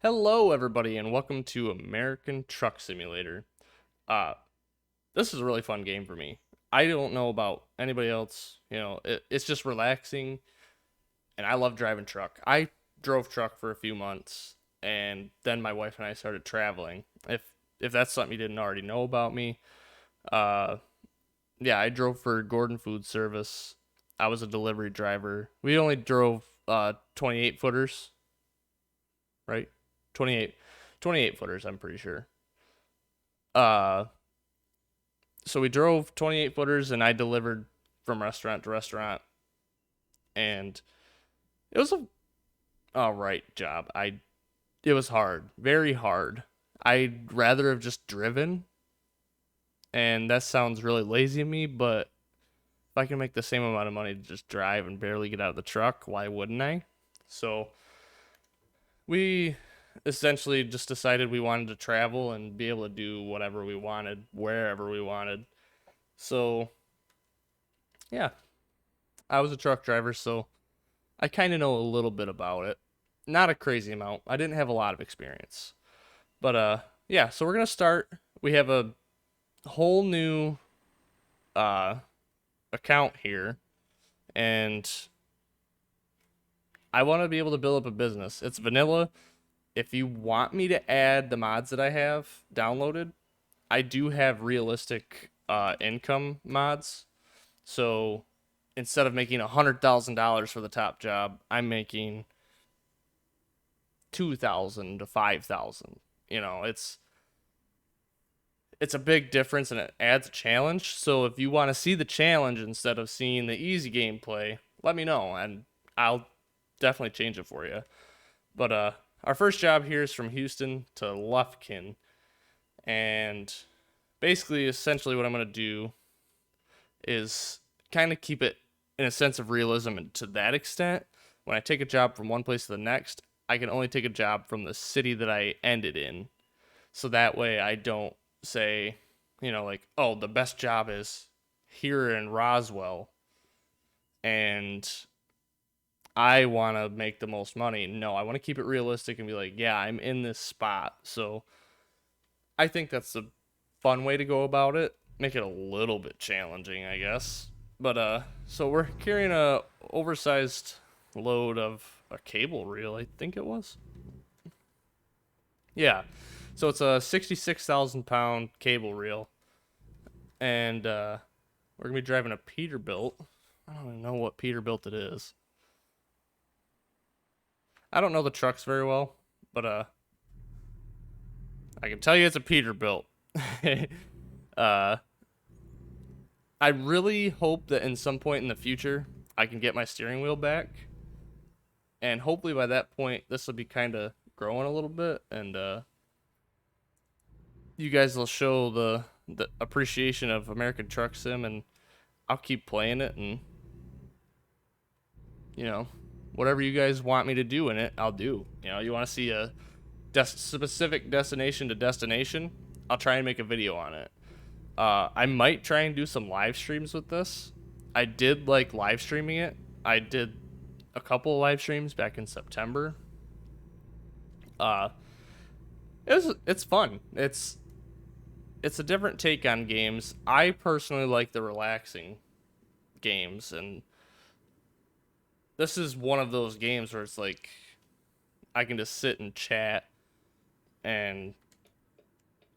Hello, everybody, and welcome to American Truck Simulator. Uh, this is a really fun game for me. I don't know about anybody else. It's just relaxing, and I love driving truck. I drove truck for a few months, and then my wife and I started traveling. If that's something you didn't already know about me, uh, yeah, I drove for Gordon Food Service. I was a delivery driver. We only drove 28 footers, right? 28, 28 footers, I'm pretty sure. Uh, so we drove 28 footers and I delivered from restaurant to restaurant, and it was a all right job. It was hard, very hard. I'd rather have just driven, and that sounds really lazy of me, but if I can make the same amount of money to just drive and barely get out of the truck, why wouldn't I? So we essentially just decided we wanted to travel and be able to do whatever we wanted, wherever we wanted. So yeah, I was a truck driver, so I kind of know a little bit about it. Not a crazy amount. I didn't have a lot of experience. But yeah, so we're going to start. We have a whole new uh account here, and I want to be able to build up a business. It's vanilla. If you want me to add the mods that I have downloaded, I do have realistic income mods. So instead of making $100,000 for the top job, I'm making 2,000 to 5,000. It's a big difference and it adds a challenge. So if you want to see the challenge instead of seeing the easy gameplay, let me know and I'll definitely change it for you. But our first job here is from Houston to Lufkin, and basically essentially what I'm going to do is kind of keep it in a sense of realism, and to that extent, when I take a job from one place to the next, I can only take a job from the city that I ended in. So that way I don't say, like, oh, the best job is here in Roswell and I want to make the most money. No, I want to keep it realistic and be like, yeah, I'm in this spot. So I think that's a fun way to go about it. Make it a little bit challenging, I guess. But so we're carrying a oversized load of a cable reel, I think it was. Yeah. So it's a 66,000 pound cable reel, and we're gonna be driving a Peterbilt. I don't even know what Peterbilt it is. I don't know the trucks very well, but I can tell you it's a Peterbilt. uh, I really hope that in some point in the future I can get my steering wheel back, and hopefully by that point this will be kind of growing a little bit, and you guys will show the appreciation of American Truck Sim, and I'll keep playing it, and you know, whatever you guys want me to do in it, I'll do. You want to see a specific destination to destination, I'll try and make a video on it. I might try and do some live streams with this. I did like live streaming it. I did a couple of live streams back in September. Uh, it's fun. It's a different take on games. I personally like the relaxing games, and this is one of those games where it's like I can just sit and chat and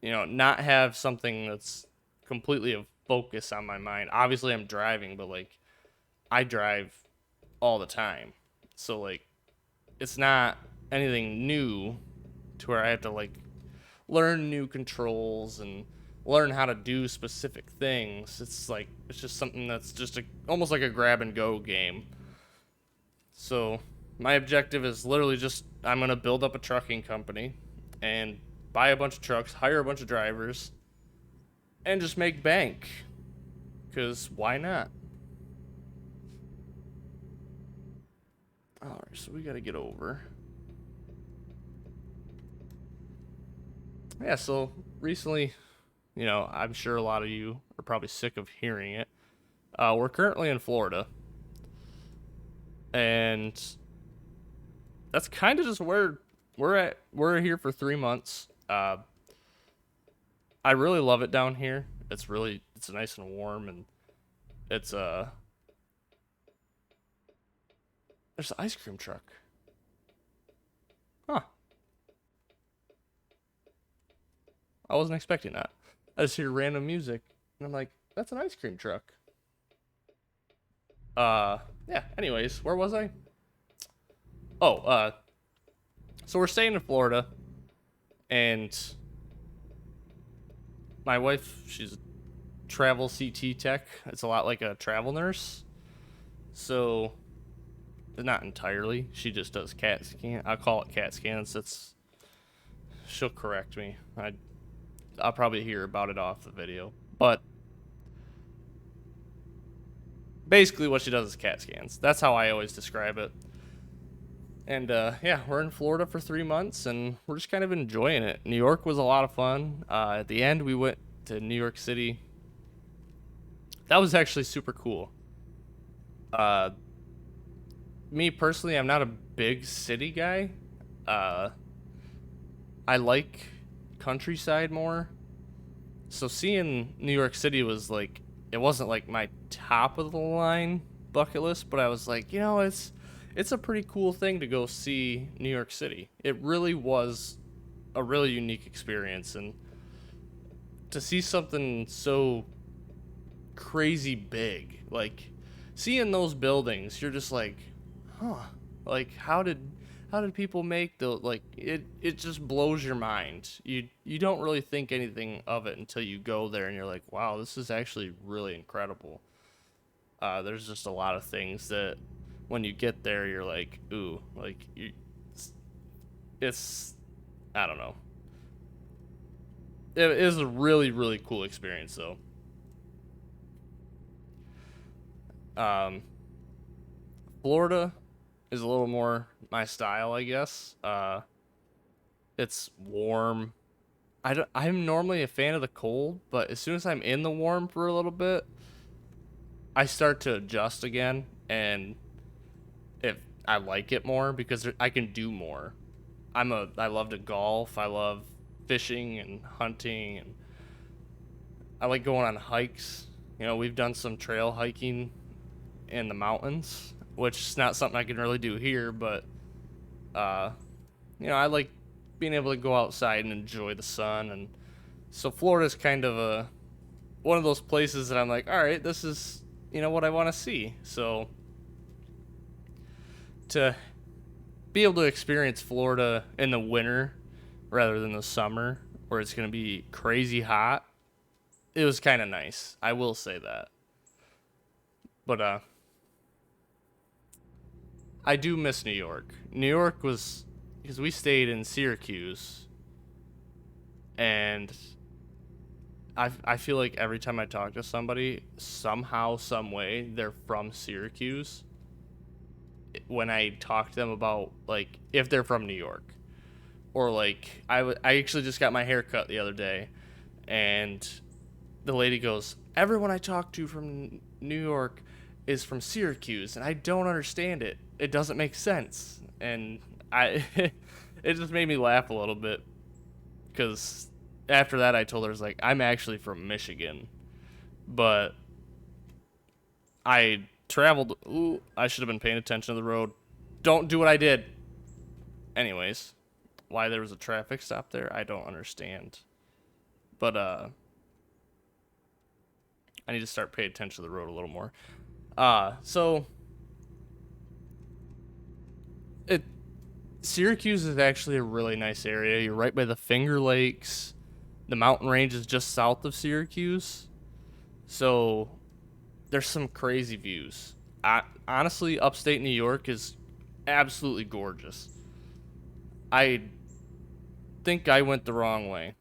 not have something that's completely a focus on my mind. Obviously, I'm driving, but like I drive all the time, so like it's not anything new to where I have to like learn new controls and learn how to do specific things. It's just something that's just almost like a grab and go game. So my objective is literally just I'm gonna build up a trucking company and buy a bunch of trucks, hire a bunch of drivers, and just make bank. Cause why not? Alright, so we gotta get over. Yeah, so recently, I'm sure a lot of you are probably sick of hearing it. We're currently in Florida, and that's kind of just where we're here for 3 months. I really love it down here. It's nice and warm, and it's there's an ice cream truck. Huh. I wasn't expecting that. I just hear random music, and I'm like, that's an ice cream truck. Yeah. Anyways, where was I? Oh, so we're staying in Florida, and my wife, she's a travel CT tech. It's a lot like a travel nurse. So, not entirely. She just does CAT scan. I call it CAT scans. That's she'll correct me. I'll probably hear about it off the video, but basically what she does is CAT scans. That's how I always describe it. And yeah, we're in Florida for 3 months, and we're just kind of enjoying it. New York was a lot of fun. At the end, we went to New York City. That was actually super cool. Uh, Me personally, I'm not a big city guy. Uh, I like countryside more. So seeing New York City was like, it wasn't like my top of the line bucket list, but I was like, it's a pretty cool thing to go see New York City. It really was a really unique experience, and to see something so crazy big, like seeing those buildings, you're just like, huh, like how did people make the like it just blows your mind. You don't really think anything of it until you go there and you're like, wow, this is actually really incredible. There's just a lot of things that when you get there you're like, ooh, like it's I don't know. It is a really really cool experience though. um Florida is a little more my style, I guess. It's warm. I'm normally a fan of the cold, but as soon as I'm in the warm for a little bit, I start to adjust again, and if I like it more because I can do more. I love to golf. I love fishing and hunting, and I like going on hikes. We've done some trail hiking in the mountains, which is not something I can really do here, but uh, I like being able to go outside and enjoy the sun, and so Florida's kind of a one of those places that I'm like, all right, this is what I want to see. So to be able to experience Florida in the winter rather than the summer, where it's going to be crazy hot, it was kind of nice. I will say that. But I do miss New York. New York was because we stayed in Syracuse, and I feel like every time I talk to somebody, somehow, some way, they're from Syracuse. When I talk to them about like if they're from New York, or like I actually just got my hair cut the other day, and the lady goes, "Everyone I talk to from New York is from Syracuse, and I don't understand it. It doesn't make sense." And I, it just made me laugh a little bit because after that I told her, I was like, I'm actually from Michigan, but I traveled. Ooh, I should have been paying attention to the road. Don't do what I did. Anyways, why there was a traffic stop there, I don't understand. But I need to start paying attention to the road a little more. So it Syracuse is actually a really nice area. You're right by the Finger Lakes. The mountain range is just south of Syracuse. So there's some crazy views. Honestly, upstate New York is absolutely gorgeous. I think I went the wrong way.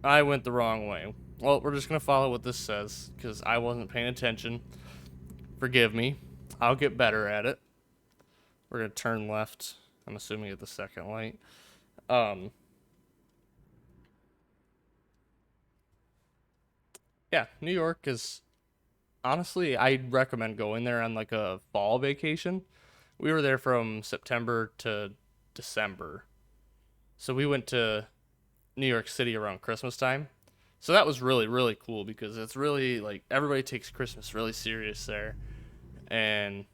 I went the wrong way. Well, we're just going to follow what this says because I wasn't paying attention. Forgive me. I'll get better at it. We're going to turn left. I'm assuming at the second light. Um, yeah, New York is honestly, I'd recommend going there on like a fall vacation. We were there from September to December. So we went to New York City around Christmas time. So that was really, really cool because it's really like everybody takes Christmas really serious there. And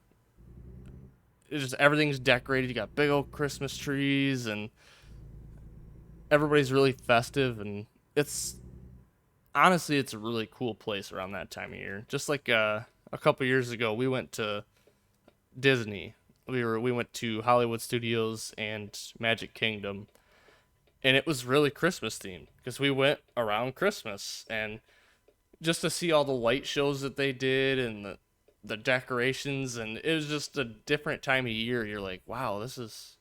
it's just everything's decorated. You got big old Christmas trees and everybody's really festive. And it's honestly, it's a really cool place around that time of year. Just like a couple years ago, we went to Disney. We went to Hollywood Studios and Magic Kingdom, and it was really Christmas themed because we went around Christmas and just to see all the light shows that they did and the decorations, and it was just a different time of year. You're like, wow, this is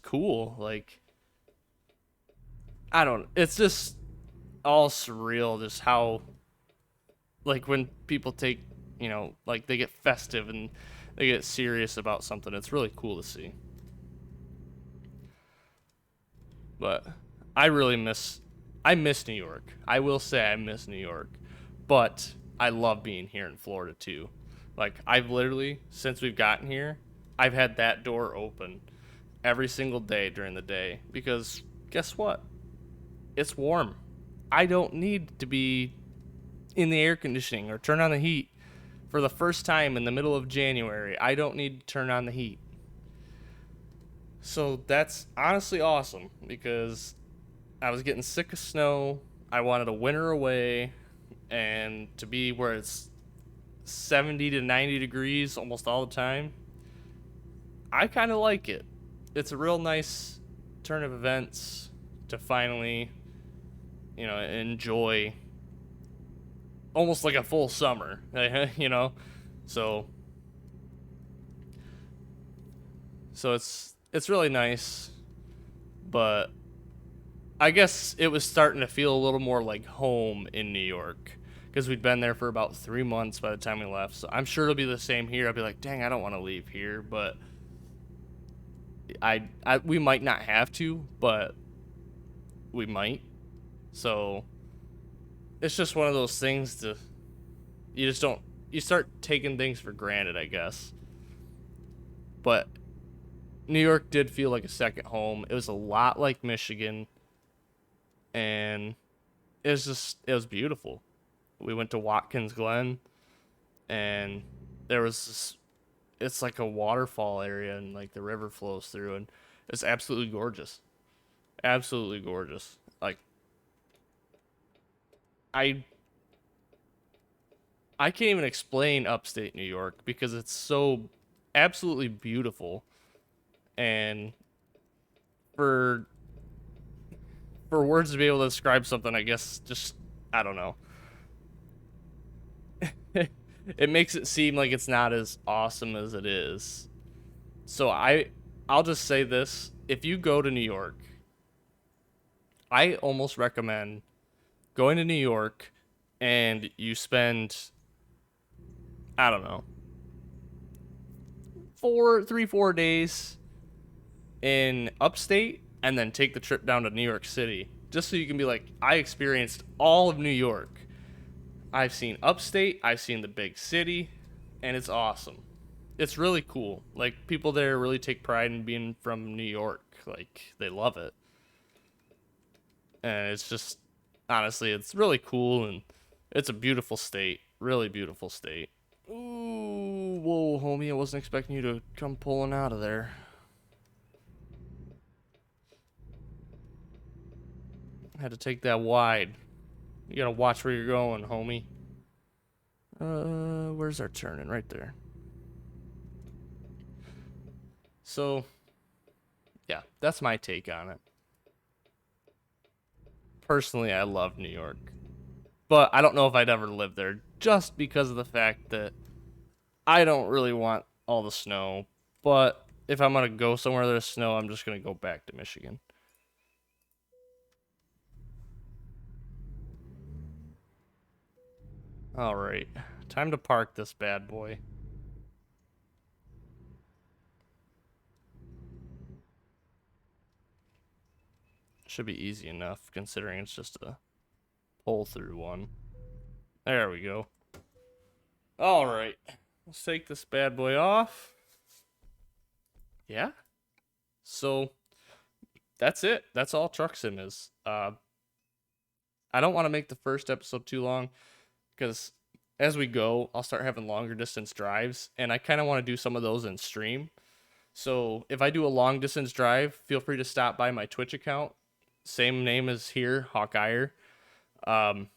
cool. Like, I don't, it's just all surreal just how like when people take, like they get festive and they get serious about something. It's really cool to see. But I really miss New York. I will say I miss New York. But I love being here in Florida too. Like I've literally since we've gotten here, I've had that door open every single day during the day because guess what? It's warm. I don't need to be in the air conditioning or turn on the heat for the first time in the middle of January. I don't need to turn on the heat. So that's honestly awesome because I was getting sick of snow. I wanted a winter away and to be where it's 70 to 90 degrees almost all the time. I kind of like it. It's a real nice turn of events to finally, enjoy almost like a full summer, you know? So it's really nice, but I guess it was starting to feel a little more like home in New York because we'd been there for about 3 months by the time we left. So I'm sure it'll be the same here. I'll be like, dang, I don't want to leave here, but we might not have to, but we might. So it's just one of those things to you just don't you start taking things for granted, I guess. But New York did feel like a second home. It was a lot like Michigan, and it was beautiful. We went to Watkins Glen, and there was it's like a waterfall area, and like the river flows through, and it's absolutely gorgeous, absolutely gorgeous. Like I I can't even explain upstate New York because it's so absolutely beautiful, and for for words to be able to describe something, I guess just I don't know. It makes it seem like it's not as awesome as it is. So I'll just say this, if you go to New York, I almost recommend going to New York and you spend I don't know, 4 days in upstate and then take the trip down to New York City just so you can be like I experienced all of New York. I've seen upstate, I've seen the big city, and it's awesome. It's really cool. Like people there really take pride in being from New York. Like they love it. And it's just honestly it's really cool and it's a beautiful state. Really beautiful state. Ooh, whoa, homie, I wasn't expecting you to come pulling out of there. I had to take that wide. You gotta watch where you're going, homie. Where's our turning? Right there. So, yeah, that's my take on it. Personally, I love New York, but I don't know if I'd ever live there just because of the fact that I don't really want all the snow. But if I'm gonna go somewhere there's snow, I'm just gonna go back to Michigan. All right, time to park this bad boy. Should be easy enough considering it's just a pull through one. There we go. All right, let's take this bad boy off. Yeah. So that's it. That's all Truck Sim is. I don't want to make the first episode too long because as we go, I'll start having longer distance drives, and I kind of want to do some of those in stream. So if I do a long distance drive, feel free to stop by my Twitch account. Same name as here, Hawkeye. Um,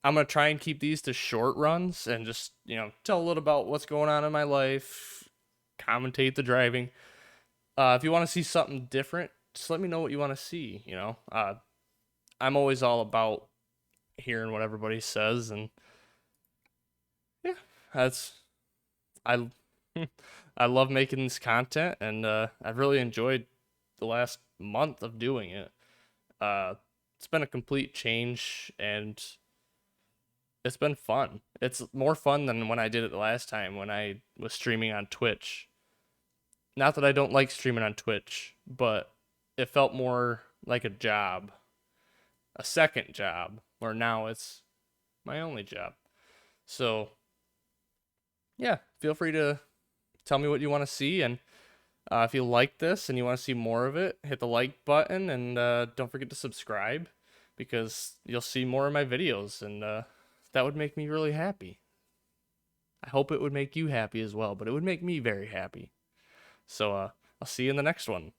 I'm gonna try and keep these to short runs and just tell a little about what's going on in my life, commentate the driving. If you want to see something different, just let me know what you want to see. I'm always all about hearing what everybody says, and yeah, that's I I love making this content, and I've really enjoyed the last month of doing it. Uh, it's been a complete change, and it's been fun. It's more fun than when I did it the last time when I was streaming on Twitch. Not that I don't like streaming on Twitch, but it felt more like a job, a second job, where now it's my only job. So, yeah, feel free to tell me what you want to see. And if you like this and you want to see more of it, hit the like button and don't forget to subscribe because you'll see more of my videos. And that would make me really happy. I hope it would make you happy as well, but it would make me very happy. So I'll see you in the next one.